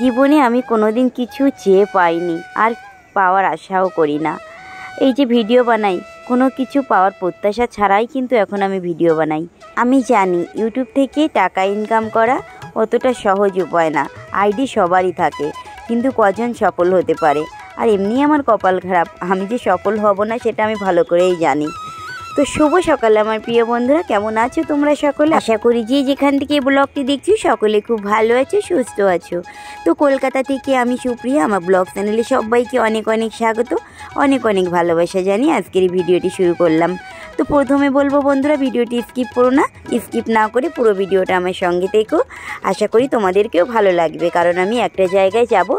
জীবনে আমি কোনোদিন কিছু চেয়ে পাইনি আর পাওয়ার আশাও করি না। এই যে ভিডিও বানাই, কোনো কিছু পাওয়ার প্রত্যাশা ছাড়াই কিন্তু এখন আমি ভিডিও বানাই। আমি জানি ইউটিউব থেকে টাকা ইনকাম করা অতটা সহজ উপায় না। আইডি সবারই থাকে, কিন্তু কজন সফল হতে পারে। আর এমনি আমার কপাল খারাপ, আমি যে সফল হব না সেটা আমি ভালো করেই জানি। তো শুভ সকাল আমার প্রিয় বন্ধুরা, কেমন আছো তোমরা সকলে? আশা করি যে যেখান থেকে এই ব্লগটি দেখছো সকলে খুব ভালো আছো, সুস্থ আছো। তো কলকাতা থেকে আমি সুপ্রিয়া, আমার ব্লগ চ্যানেলে সবাইকে অনেক অনেক স্বাগত, অনেক অনেক ভালোবাসা জানিয়ে আজকের এই ভিডিওটি শুরু করলাম। তো প্রথমে বলবো বন্ধুরা, ভিডিওটি স্কিপ করো না, স্কিপ না করে পুরো ভিডিওটা আমার সঙ্গে থেকো। আশা করি তোমাদেরকেও ভালো লাগবে, কারণ আমি একটা জায়গায় যাব,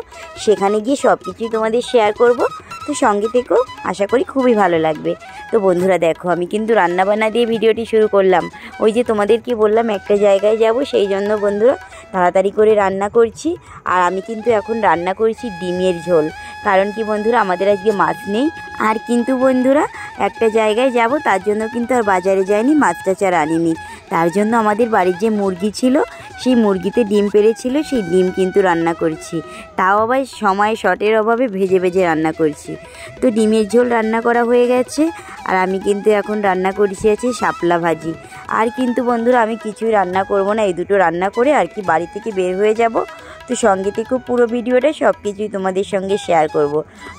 সেখানে গিয়ে সব কিছুই তোমাদের শেয়ার করব। তো সঙ্গে থেকো, আশা করি খুবই ভালো লাগবে। তো বন্ধুরা দেখো, আমি কিন্তু রান্নাবান্না দিয়ে ভিডিওটি শুরু করলাম। ওই যে তোমাদেরকে বললাম একটা জায়গায় যাব, সেই জন্য বন্ধুরা তাড়াতাড়ি করে রান্না করছি। আর আমি কিন্তু এখন রান্না করছি ডিমের ঝোল, কারণ কি বন্ধুরা আমাদের আজকে মাছ নেই। আর কিন্তু বন্ধুরা একটা জায়গায় যাব, তার জন্য কিন্তু আর বাজারে যাইনি, মাছ টাছ আর আনিনি। তার জন্য আমাদের বাড়ির যে মুরগি ছিল, সেই মুরগিতে ডিম পেড়েছিল, সেই ডিম কিন্তু রান্না করছি। তাও আবার সময় শর্টের অভাবে ভেজে ভেজে রান্না করছি। তো ডিমের ঝোল রান্না করা হয়ে গেছে। আর আমি কিন্তু এখন রান্না করছি আছে শাপলা ভাজি। আর কিন্তু বন্ধুরা আমি কিছুই রান্না করব না, এই দুটো রান্না করে আর কি বাড়ি থেকে বের হয়ে যাব। তো সঙ্গে থেকে পুরো ভিডিওটা সব কিছুই তোমাদের সঙ্গে শেয়ার করব।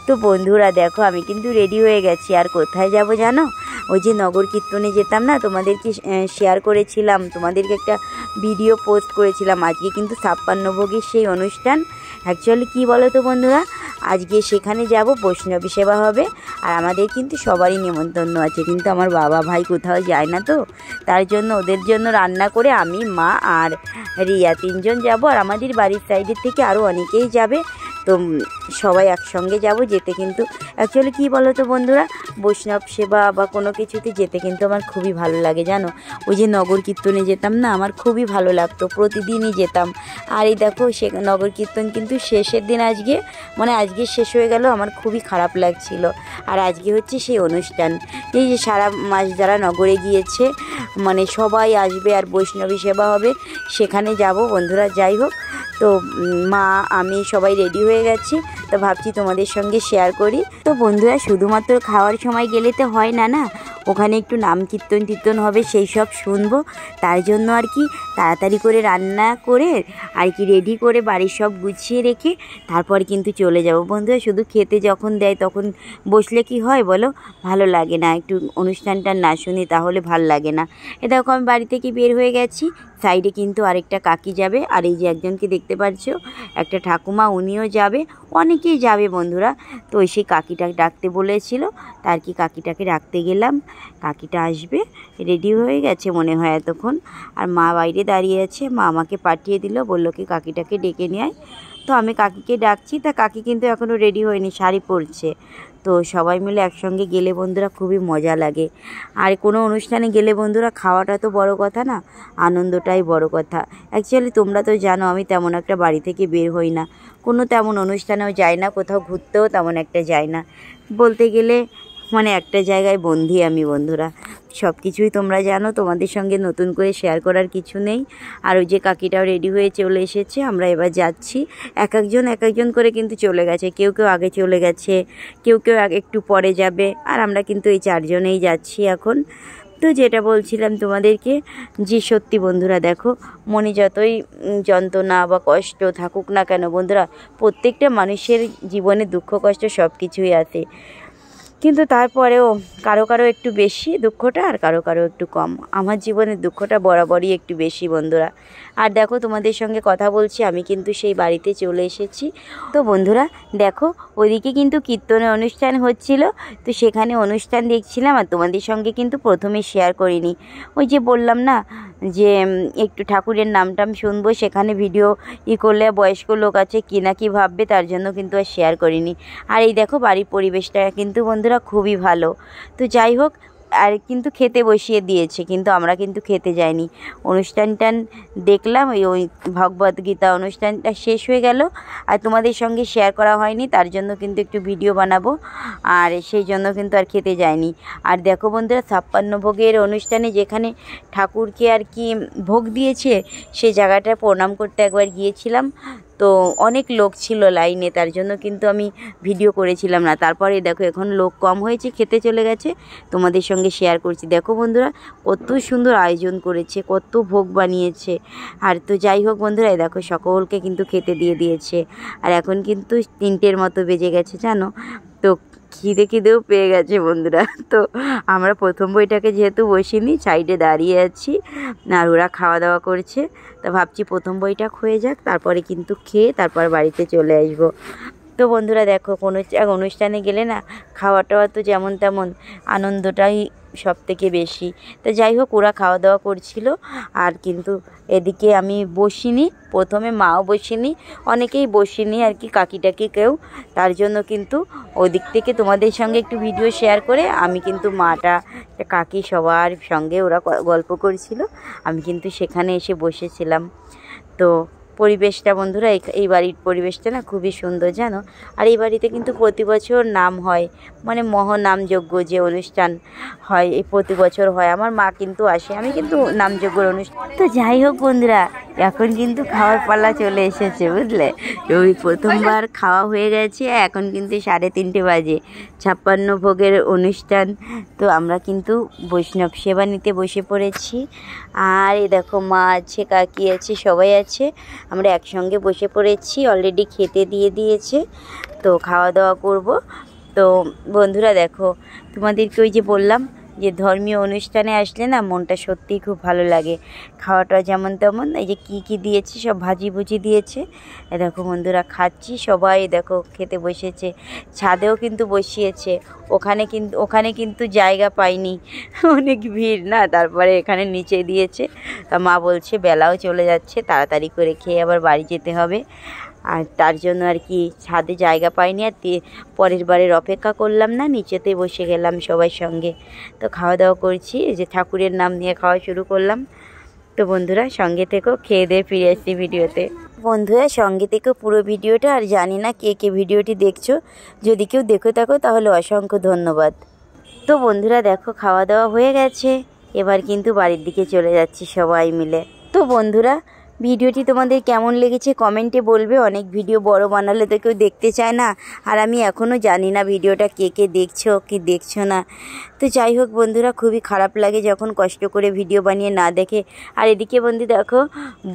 তো বন্ধুরা দেখো, আমি কিন্তু রেডি হয়ে গেছি। আর কোথায় যাব জানো? ওই যে নগর কীর্তনে যেতাম না, তোমাদেরকে শেয়ার করেছিলাম, তোমাদেরকে একটা ভিডিও পোস্ট করেছিলাম। আজকে কিন্তু 56 ভোগের সেই অনুষ্ঠান। অ্যাকচুয়ালি কী বলো তো বন্ধুরা, আজকে সেখানে যাব, বৈষ্ণবী সেবা হবে। আর আমাদের কিন্তু সবারই নেমন্তন্ন আছে, কিন্তু আমার বাবা ভাই কোথাও যায় না, তো তার জন্য ওদের জন্য রান্না করে আমি, মা আর রিয়া তিনজন যাব। আর আমাদের বাড়ির সাইডের থেকে আরও অনেকেই যাবে। তো সবাই একসঙ্গে যাব। যেতে কিন্তু অ্যাকচুয়ালি কী বলো তো বন্ধুরা, বৈষ্ণব সেবা বা কোনো কিছুতে যেতে কিন্তু আমার খুবই ভালো লাগে জানো। ওই যে নগর কীর্তনে যেতাম না, আমার খুবই ভালো লাগতো, প্রতিদিনই যেতাম। আর এই দেখো সে নগর কীর্তন কিন্তু শেষের দিন আজকে, মানে আজকে শেষ হয়ে গেল, আমার খুবই খারাপ লাগছিল। আর আজকে হচ্ছে সেই অনুষ্ঠান, এই যে সারা মাস যারা নগরে গিয়েছে, মানে সবাই আসবে আর বৈষ্ণবী সেবা হবে, সেখানে যাব বন্ধুরা। যাই হোক, তো মা আমি সবাই রেডি হয়ে গেছি, তো ভাবছি তোমাদের সঙ্গে শেয়ার করি। তো বন্ধুরা শুধুমাত্র খাওয়ার সময় গেলে তো হয় না, না ওখানে একটু নাম কীর্তন হবে, সেই সব শুনবো। তার জন্য আর কি তাড়াতাড়ি করে রান্না করে আর কি রেডি করে বাড়ির সব গুছিয়ে রেখে তারপর কিন্তু চলে যাব বন্ধুরা। শুধু খেতে যখন দেয় তখন বসলে কি হয় বলো, ভালো লাগে না, একটু অনুষ্ঠানটা না শুনি তাহলে ভাল লাগে না। এ দেখো আমি বাড়ি থেকে বের হয়ে গেছি, সাইডে কিন্তু আরেকটা কাকি যাবে। আর এই যে একজনকে দেখতে পাচ্ছ, একটা ঠাকুমা, উনিও যাবে, অনেকেই যাবে বন্ধুরা। তো সেই কাকিটা ডাকতে বলেছিল, তার কি কাকিটাকে ডাকতে গেলাম। কাকিটা আসবে, রেডি হয়ে গেছে মনে হয় এতক্ষণ। আর মা বাইরে দাঁড়িয়ে আছে, মা আমাকে পাঠিয়ে দিল, বললো কি কাকিটাকে ডেকে নিয়ে আয়। তো আমি কাকিকে ডাকছি, তা কাকি কিন্তু এখনও রেডি হয়নি, শাড়ি পরছে। তো সবাই মিলে একসঙ্গে গেলে বন্ধুরা খুবই মজা লাগে। আর কোনো অনুষ্ঠানে গেলে বন্ধুরা খাওয়াটা তো বড় কথা না, আনন্দটাই বড় কথা। অ্যাকচুয়ালি তোমরা তো জানো আমি তেমন একটা বাড়ি থেকে বের হই না, কোনো তেমন অনুষ্ঠানেও যাই না, কোথাও ঘুরতেও তেমন একটা যাই না, বলতে গেলে মানে একটা জায়গায় বন্দি আমি বন্ধুরা। সব কিছুই তোমরা জানো, তোমাদের সঙ্গে নতুন করে শেয়ার করার কিছু নেই। আর ওই যে কাকিটাও রেডি হয়ে চলে এসেছে, আমরা এবার যাচ্ছি। এক একজন করে কিন্তু চলে গেছে, কেউ কেউ আগে চলে গেছে, কেউ কেউ একটু পরে যাবে। আর আমরা কিন্তু এই 4 জনেই যাচ্ছি এখন। তো যেটা বলছিলাম তোমাদেরকে, যে সত্যি বন্ধুরা দেখো, মনে যতই যন্ত্রণা বা কষ্ট থাকুক না কেন বন্ধুরা, প্রত্যেকটা মানুষের জীবনে দুঃখ কষ্ট সব কিছুই আছে, কিন্তু তারপরেও কারো কারো একটু বেশি দুঃখটা, আর কারো কারো একটু কম। আমার জীবনের দুঃখটা বরাবরই একটু বেশি বন্ধুরা। আর দেখো তোমাদের সঙ্গে কথা বলছি, আমি কিন্তু সেই বাড়িতে চলে এসেছি। তো বন্ধুরা দেখো, ওইদিকে কিন্তু কীর্তনের অনুষ্ঠান হচ্ছিল, তো সেখানে অনুষ্ঠান দেখছিলাম। আর তোমাদের সঙ্গে কিন্তু প্রথমে শেয়ার করিনি, ওই যে বললাম না যে একটু ঠাকুরের নামটাম শুনবো, সেখানে ভিডিও করলে বয়স্ক লোক আছে কি না কি ভাববে, তার জন্য কিন্তু আর শেয়ার করিনি। আর এই দেখো বাড়ির পরিবেশটা কিন্তু বন্ধুরা খুবই ভালো। তো যাই হোক, আর কিন্তু খেতে বসিয়ে দিয়েছে, কিন্তু আমরা কিন্তু খেতে যাইনি। অনুষ্ঠানটা দেখলাম, ওই ভগবদ গীতা অনুষ্ঠানটা শেষ হয়ে গেল আর তোমাদের সঙ্গে শেয়ার করা হয়নি, তার জন্য কিন্তু একটু ভিডিও বানাবো আর সেই জন্য কিন্তু আর খেতে যাইনি। আর দেখো বন্ধুরা, 56 ভোগের অনুষ্ঠানে যেখানে ঠাকুরকে আর কি ভোগ দিয়েছে সেই জায়গাটা প্রণাম করতে একবার গিয়েছিলাম, তো অনেক লোক ছিল লাইনে, তার জন্য কিন্তু আমি ভিডিও করেছিলাম না। তারপরে দেখো এখন লোক কম হয়েছে, খেতে চলে গেছে, তোমাদের সঙ্গে শেয়ার করছি। দেখো বন্ধুরা কত সুন্দর আয়োজন করেছে, কত ভোগ বানিয়েছে। আর তো যাই হোক বন্ধুরা, দেখো সকলকে কিন্তু খেতে দিয়ে দিয়েছে। আর এখন কিন্তু 3টের মতো বেজে গেছে জানো, তো খিদেও পেয়ে গেছে বন্ধুরা। তো আমরা প্রথম বইটাকে যেহেতু বসিনি, সাইডে দাঁড়িয়ে আছি আর ওরা খাওয়া দাওয়া করছে, তা ভাবছি প্রথম বইটা হয়ে যাক, তারপরে কিন্তু খেয়ে তারপর বাড়িতে চলে আসবো। তো বন্ধুরা দেখো, কোনো এক অনুষ্ঠানে গেলে না খাওয়া টাওয়া তো যেমন তেমন, আনন্দটাই সব থেকে বেশি। তো যাই হোক, ওরা খাওয়া দাওয়া করছিল আর কিন্তু এদিকে আমি বসিনি, প্রথমে মাও বসিনি, অনেকেই বসিনি আর কি, কাকিটাকি কেউ, তার জন্য কিন্তু ওই দিক থেকে তোমাদের সঙ্গে একটু ভিডিও শেয়ার করে আমি কিন্তু মাটা কাকি সবার সঙ্গে ওরা গল্প করছিল, আমি কিন্তু সেখানে এসে বসেছিলাম। তো পরিবেশটা বন্ধুরা, এই বাড়ির পরিবেশটা না খুবই সুন্দর জানো। আর এই বাড়িতে কিন্তু প্রতি বছর নাম হয়, মানে মহানামযজ্ঞ যে অনুষ্ঠান হয় এই প্রতি বছর হয়। আমার মা কিন্তু আসে, আমি কিন্তু নামযজ্ঞর অনুষ্ঠান। তো যাই হোক বন্ধুরা, এখন কিন্তু খাওয়ার পালা চলে এসেছে বুঝলে। ওই প্রথমবার খাওয়া হয়ে গেছে, এখন কিন্তু 3:30 বাজে, 56 ভোগের অনুষ্ঠান। তো আমরা কিন্তু বৈষ্ণব সেবা নিতে বসে পড়েছি। আর এই দেখো মা আছে, কাকি আছে, সবাই আছে, আমরা একসঙ্গে বসে পড়েছি। অলরেডি খেতে দিয়ে দিয়েছে, তো খাওয়া দাওয়া করব। তো বন্ধুরা দেখো, তোমাদেরকে ওই যে বললাম যে ধর্মীয় অনুষ্ঠানে আসলে না মনটা সত্যিই খুব ভালো লাগে। খাওয়াটা যেমন তেমন, এই যে কী দিয়েছে, সব ভাজি ভুজি দিয়েছে। দেখো বন্ধুরা খাচ্ছি, সবাই দেখো খেতে বসেছে, ছাদেও কিন্তু বসিয়েছে। ওখানে কিন্তু জায়গা পাইনি, অনেক ভিড় না, তারপরে এখানে নিচে দিয়েছে। তা মা বলছে বেলাও চলে যাচ্ছে, তাড়াতাড়ি করে খেয়ে আবার বাড়ি যেতে হবে, আর তার জন্য আর কি ছাদে জায়গা পাইনি, আর পরের বারের অপেক্ষা করলাম না, নিচেতেই বসে গেলাম সবার সঙ্গে। তো খাওয়া দাওয়া করছি, এই যে ঠাকুরের নাম নিয়ে খাওয়া শুরু করলাম। তো বন্ধুরা সঙ্গে থেকেও, খেয়ে দিয়ে ফিরে আসছি ভিডিওতে। বন্ধুরা সঙ্গে থেকেও পুরো ভিডিওটা, আর জানি না কে ভিডিওটি দেখছো, যদি কেউ দেখে থাকো তাহলে অসংখ্য ধন্যবাদ। তো বন্ধুরা দেখো খাওয়া দাওয়া হয়ে গেছে, এবার কিন্তু বাড়ির দিকে চলে যাচ্ছি সবাই মিলে। তো বন্ধুরা ভিডিওটি তোমাদের কেমন লেগেছে কমেন্টে বলবে। অনেক ভিডিও বড় বানালে তো কেউ দেখতে চায় না, আর আমি এখনও জানি না ভিডিওটা কে দেখছো কি দেখছো না। তো যাই হোক বন্ধুরা, খুবই খারাপ লাগে যখন কষ্ট করে ভিডিও বানিয়ে না দেখে। আর এদিকে বন্ধু দেখো,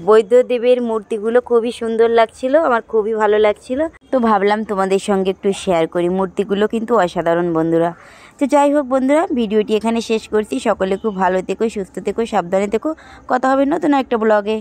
বৈদ্যদেবের মূর্তিগুলো খুবই সুন্দর লাগছিল, আমার খুবই ভালো লাগছিল, তো ভাবলাম তোমাদের সঙ্গে একটু শেয়ার করি। মূর্তিগুলো কিন্তু অসাধারণ বন্ধুরা। তো যাই হোক বন্ধুরা, ভিডিওটি এখানে শেষ করছি। সকলে খুব ভালো থেকো, সুস্থ থেকো, সাবধানে থেকো। কথা হবে নতুন একটা ব্লগে।